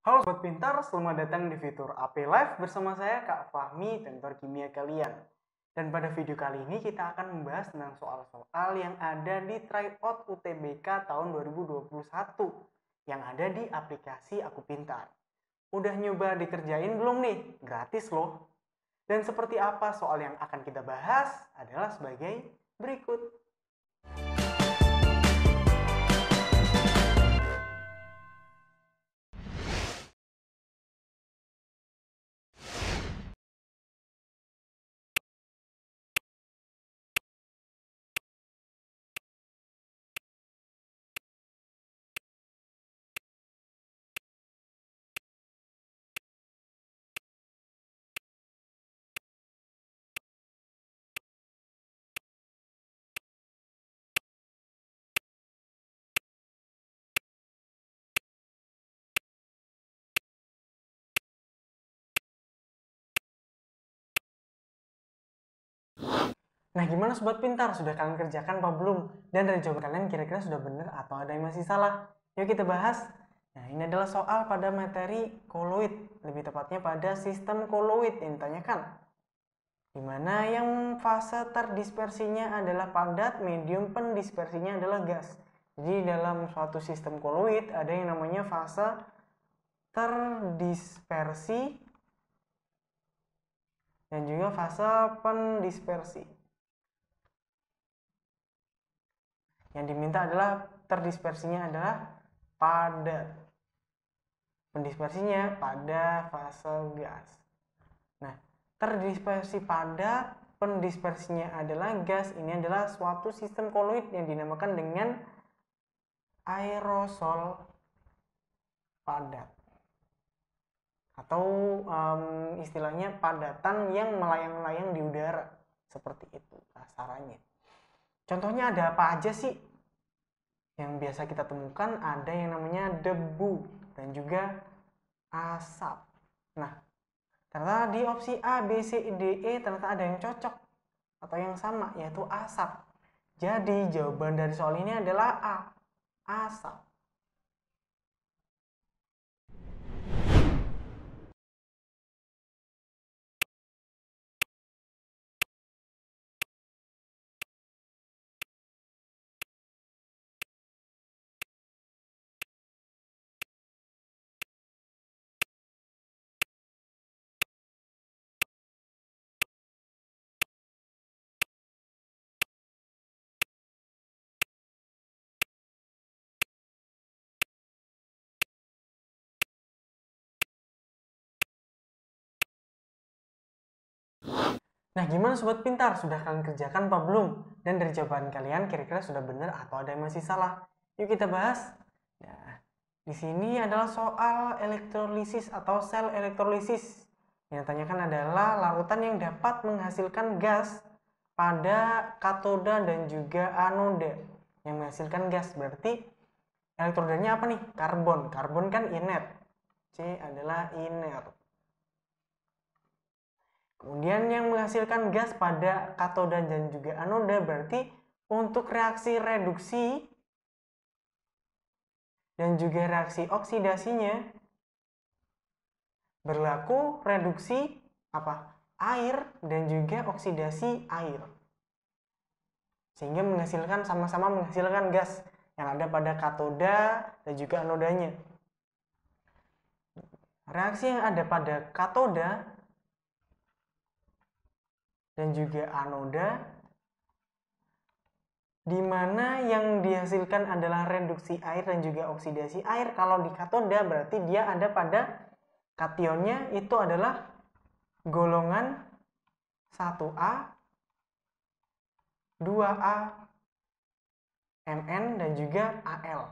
Halo Sobat Pintar, selamat datang di fitur AP Live bersama saya Kak Fahmi, tentor kimia kalian. Dan pada video kali ini kita akan membahas tentang soal-soal yang ada di tryout UTBK tahun 2021 yang ada di aplikasi Aku Pintar. Udah nyoba dikerjain belum nih? Gratis loh. Dan seperti apa soal yang akan kita bahas adalah sebagai berikut. Nah, gimana Sobat Pintar? Sudah kalian kerjakan apa belum? Dan dari jawaban kalian kira-kira sudah benar atau ada yang masih salah? Yuk kita bahas. Nah, ini adalah soal pada materi koloid, lebih tepatnya pada sistem koloid yang ditanyakan. Dimana yang fase terdispersinya adalah padat, medium pendispersinya adalah gas. Jadi dalam suatu sistem koloid ada yang namanya fase terdispersi dan juga fase pendispersi. Yang diminta adalah terdispersinya adalah padat. Pendispersinya pada fase gas. Nah, terdispersi padat, pendispersinya adalah gas. Ini adalah suatu sistem koloid yang dinamakan dengan aerosol padat. Atau istilahnya padatan yang melayang-layang di udara. Seperti itu kasarannya. Contohnya ada apa aja sih? Yang biasa kita temukan ada yang namanya debu dan juga asap. Nah, ternyata di opsi A, B, C, D, E ternyata ada yang cocok atau yang sama, yaitu asap. Jadi jawaban dari soal ini adalah A, asap. Nah, gimana Sobat Pintar? Sudah kalian kerjakan apa belum? Dan dari jawaban kalian kira-kira sudah benar atau ada yang masih salah? Yuk kita bahas. Nah, di sini adalah soal elektrolisis atau sel elektrolisis. Yang ditanyakan adalah larutan yang dapat menghasilkan gas pada katoda dan juga anoda. Yang menghasilkan gas berarti elektrodanya apa nih? Karbon. Karbon kan inert. C adalah inert. Kemudian yang menghasilkan gas pada katoda dan juga anoda berarti untuk reaksi reduksi dan juga reaksi oksidasinya berlaku reduksi apa? Air dan juga oksidasi air. Sehingga menghasilkan sama-sama menghasilkan gas yang ada pada katoda dan juga anodanya. Reaksi yang ada pada katoda dan juga anoda di mana yang dihasilkan adalah reduksi air dan juga oksidasi air. Kalau di katoda berarti dia ada pada kationnya itu adalah golongan 1A, 2A, Mn dan juga Al.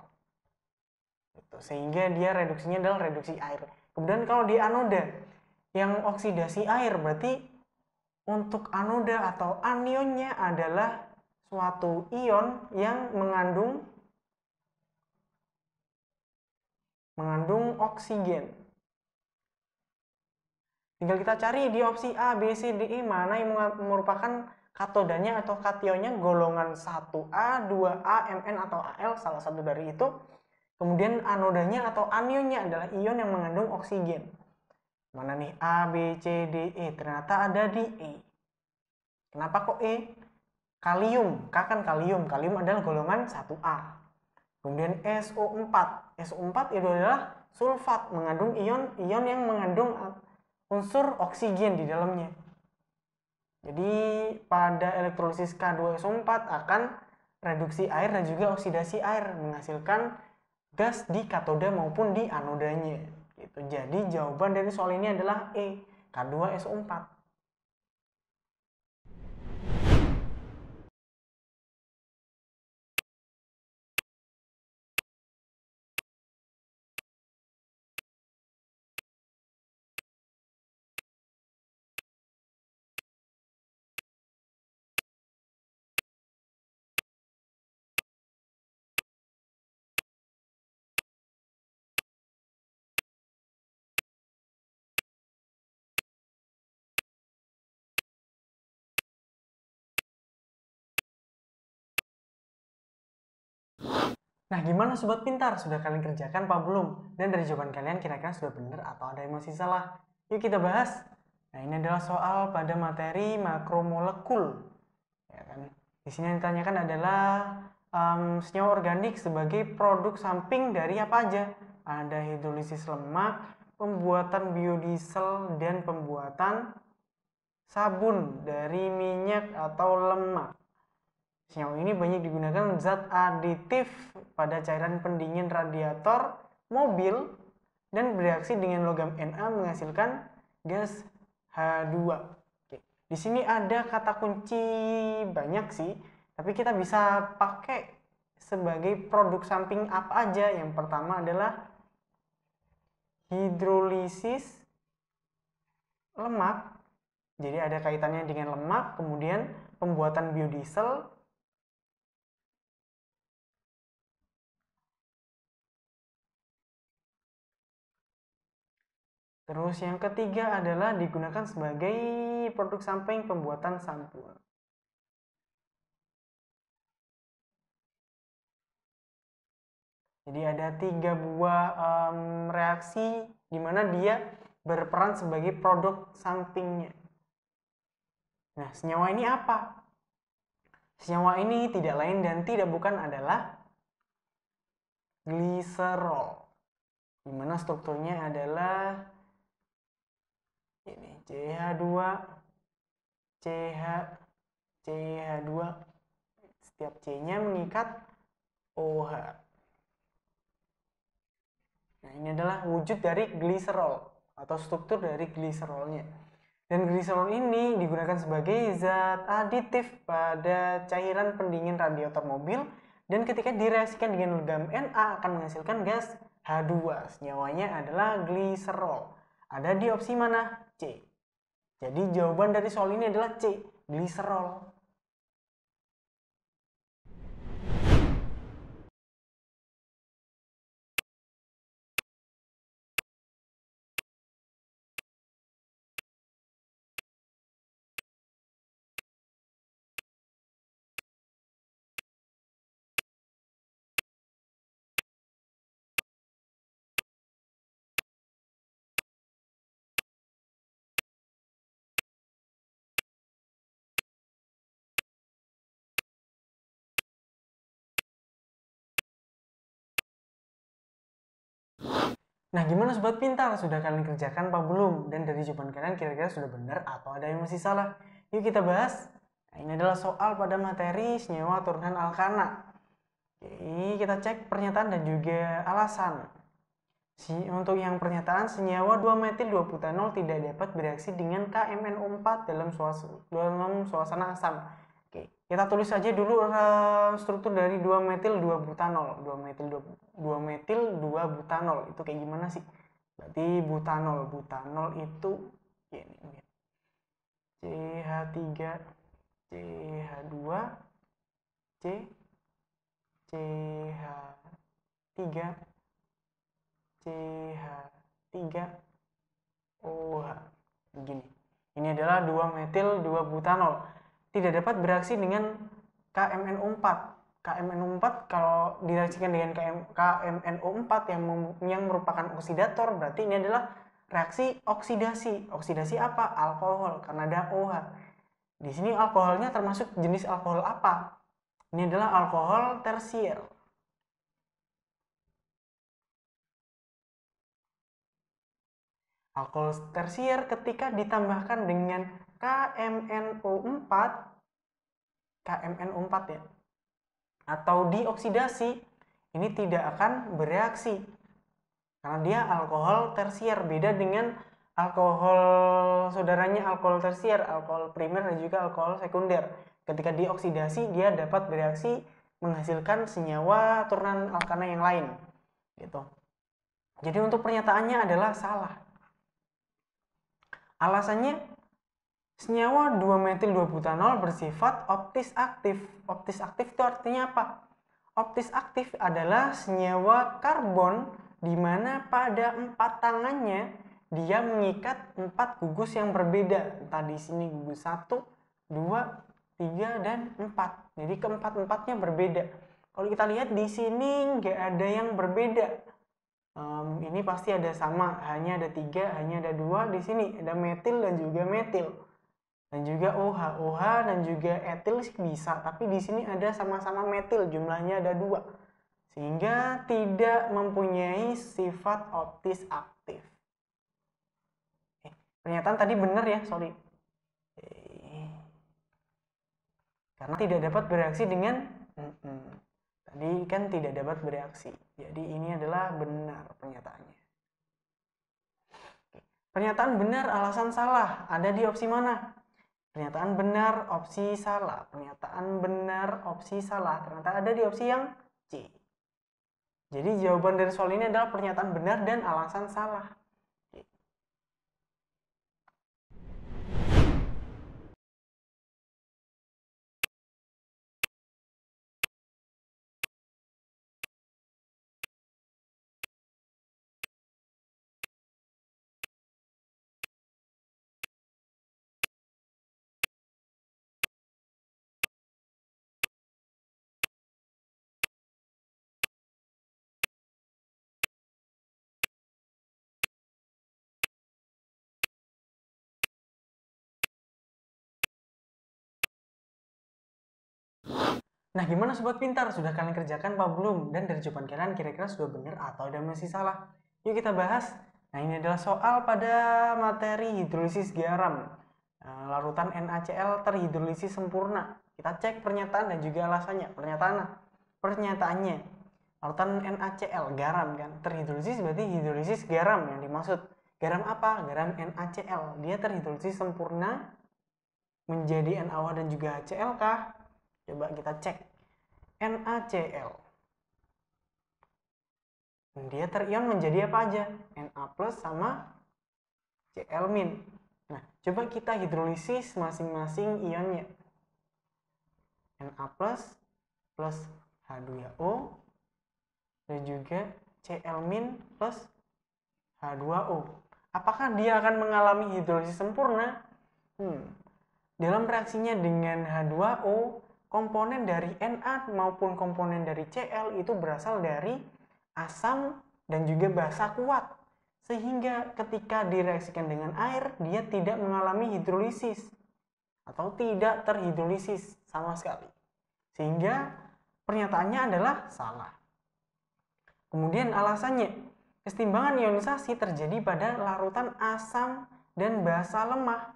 Sehingga dia reduksinya adalah reduksi air. Kemudian kalau di anoda yang oksidasi air berarti untuk anoda atau anionnya adalah suatu ion yang mengandung oksigen. Tinggal kita cari di opsi A, B, C, D, E mana yang merupakan katodanya atau kationnya golongan 1A, 2A, Mn atau Al, salah satu dari itu. Kemudian anodanya atau anionnya adalah ion yang mengandung oksigen. Mana nih A, B, C, D, E? Ternyata ada di E. Kenapa kok E? Kalium, K kan kalium. Kalium adalah golongan 1A. Kemudian SO4. SO4 itu adalah sulfat, mengandung ion yang mengandung unsur oksigen di dalamnya. Jadi pada elektrolisis K2SO4 akan reduksi air dan juga oksidasi air, menghasilkan gas di katoda maupun di anodanya. Gitu. Jadi jawaban dari soal ini adalah E, K2SO4. Nah, gimana sobat pintar? Sudah kalian kerjakan apa belum? Dan dari jawaban kalian kira-kira sudah benar atau ada yang masih salah? Yuk kita bahas. Nah, ini adalah soal pada materi makromolekul. Ya kan? Di sini yang ditanyakan adalah senyawa organik sebagai produk samping dari apa aja? Ada hidrolisis lemak, pembuatan biodiesel, dan pembuatan sabun dari minyak atau lemak. Senyawa ini banyak digunakan zat aditif pada cairan pendingin radiator mobil dan bereaksi dengan logam Na menghasilkan gas H2. Oke. Di sini ada kata kunci banyak sih, tapi kita bisa pakai sebagai produk samping apa aja. Yang pertama adalah hidrolisis lemak. Jadi ada kaitannya dengan lemak, kemudian pembuatan biodiesel, terus yang ketiga adalah digunakan sebagai produk samping pembuatan sampul. Jadi ada 3 buah reaksi di mana dia berperan sebagai produk sampingnya. Nah, senyawa ini apa? Senyawa ini tidak lain dan tidak bukan adalah gliserol. Di mana strukturnya adalah ini CH2 CH CH2, setiap C-nya mengikat OH. Nah, ini adalah wujud dari gliserol atau struktur dari gliserolnya. Dan gliserol ini digunakan sebagai zat aditif pada cairan pendingin radiator mobil dan ketika direaksikan dengan logam Na akan menghasilkan gas H2. Senyawanya adalah gliserol. Ada di opsi mana? C. Jadi jawaban dari soal ini adalah C, gliserol. Nah, gimana sobat pintar? Sudah kalian kerjakan apa belum? Dan dari jawaban kalian kira-kira sudah benar atau ada yang masih salah? Yuk kita bahas. Nah, ini adalah soal pada materi senyawa turunan alkana. Oke, kita cek pernyataan dan juga alasan. Untuk yang pernyataan, senyawa 2-metil-2-butanol tidak dapat bereaksi dengan KMNO4 dalam suasana asam. Oke, kita tulis saja dulu struktur dari 2-metil-2-butanol. 2-metil-2-butanol itu kayak gimana sih? Berarti butanol. Butanol itu ini. CH3, CH2, C, CH3, CH3OH. Begini. Ini adalah 2-metil-2-butanol. Tidak dapat bereaksi dengan KMNO4. KMNO4 kalau direaksikan dengan KMNO4 yang merupakan oksidator, berarti ini adalah reaksi oksidasi. Oksidasi apa? Alkohol, karena ada OH. Di sini alkoholnya termasuk jenis alkohol apa? Ini adalah alkohol tersier. Alkohol tersier ketika ditambahkan dengan KMNO4 ya, atau dioksidasi, ini tidak akan bereaksi karena dia alkohol tersier. Beda dengan alkohol saudaranya alkohol tersier, alkohol primer dan juga alkohol sekunder. Ketika dioksidasi dia dapat bereaksi menghasilkan senyawa turunan alkana yang lain gitu. Jadi untuk pernyataannya adalah salah. Alasannya, senyawa 2-metil-2-butanol bersifat optis aktif. Optis aktif itu artinya apa? Optis aktif adalah senyawa karbon di mana pada 4 tangannya dia mengikat 4 gugus yang berbeda. Entah di sini gugus 1, 2, 3, dan 4. Jadi keempat-empatnya berbeda. Kalau kita lihat di sini nggak ada yang berbeda. Ini pasti ada sama, hanya ada 3, hanya ada 2. Di sini ada metil dan juga metil. Dan juga OH dan juga etil sih bisa, tapi di sini ada sama-sama metil, jumlahnya ada 2. Sehingga tidak mempunyai sifat optis aktif. Pernyataan tadi benar ya, sorry. Karena tidak dapat bereaksi dengan tadi kan tidak dapat bereaksi. Jadi ini adalah benar pernyataannya. Pernyataan benar, alasan salah. Ada di opsi mana? Pernyataan benar, opsi salah. Pernyataan benar, opsi salah. Ternyata ada di opsi yang C. Jadi jawaban dari soal ini adalah pernyataan benar dan alasan salah. Nah, gimana sobat pintar? Sudah kalian kerjakan apa belum? Dan dari jawaban kalian kira-kira sudah benar atau ada masih salah? Yuk kita bahas. Nah, ini adalah soal pada materi hidrolisis garam. Larutan NaCl terhidrolisis sempurna. Kita cek pernyataan dan juga alasannya. Pernyataannya. Larutan NaCl, garam kan? Terhidrolisis berarti hidrolisis garam yang dimaksud. Garam apa? Garam NaCl. Dia terhidrolisis sempurna menjadi NaOH dan juga HCl kah? Coba kita cek. NaCl. Dia terion menjadi apa aja? Na plus sama Cl min. Nah, coba kita hidrolisis masing-masing ionnya. Na plus H2O dan juga Cl min plus H2O. Apakah dia akan mengalami hidrolisis sempurna? Dalam reaksinya dengan H2O, komponen dari Na maupun komponen dari Cl itu berasal dari asam dan juga basa kuat. Sehingga ketika direaksikan dengan air, dia tidak mengalami hidrolisis atau tidak terhidrolisis sama sekali. Sehingga pernyataannya adalah salah. Kemudian alasannya, kesetimbangan ionisasi terjadi pada larutan asam dan basa lemah.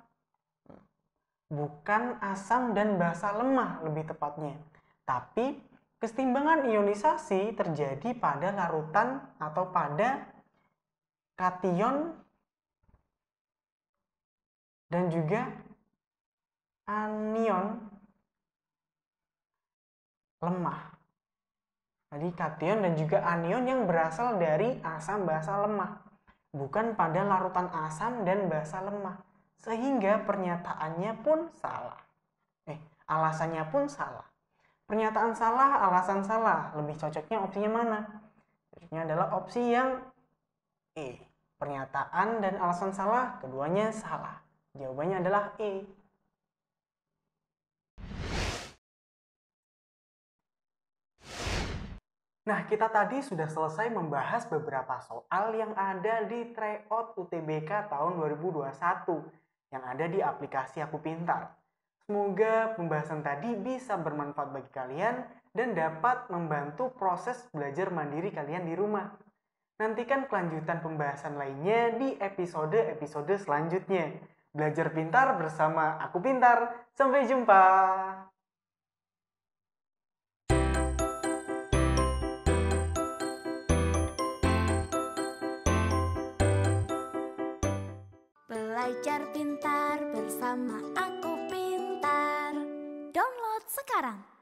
Bukan asam dan basa lemah lebih tepatnya, tapi kesetimbangan ionisasi terjadi pada larutan atau pada kation dan juga anion lemah. Jadi kation dan juga anion yang berasal dari asam basa lemah, bukan pada larutan asam dan basa lemah. Sehingga pernyataannya pun salah. Alasannya pun salah. Pernyataan salah, alasan salah. Lebih cocoknya opsinya mana? Cocoknya adalah opsi yang E. Pernyataan dan alasan salah, keduanya salah. Jawabannya adalah E. Nah, kita tadi sudah selesai membahas beberapa soal yang ada di tryout UTBK tahun 2021 yang ada di aplikasi Aku Pintar. Semoga pembahasan tadi bisa bermanfaat bagi kalian dan dapat membantu proses belajar mandiri kalian di rumah. Nantikan kelanjutan pembahasan lainnya di episode-episode selanjutnya. Belajar pintar bersama Aku Pintar. Sampai jumpa. Belajar pintar bersama Aku Pintar. Download sekarang.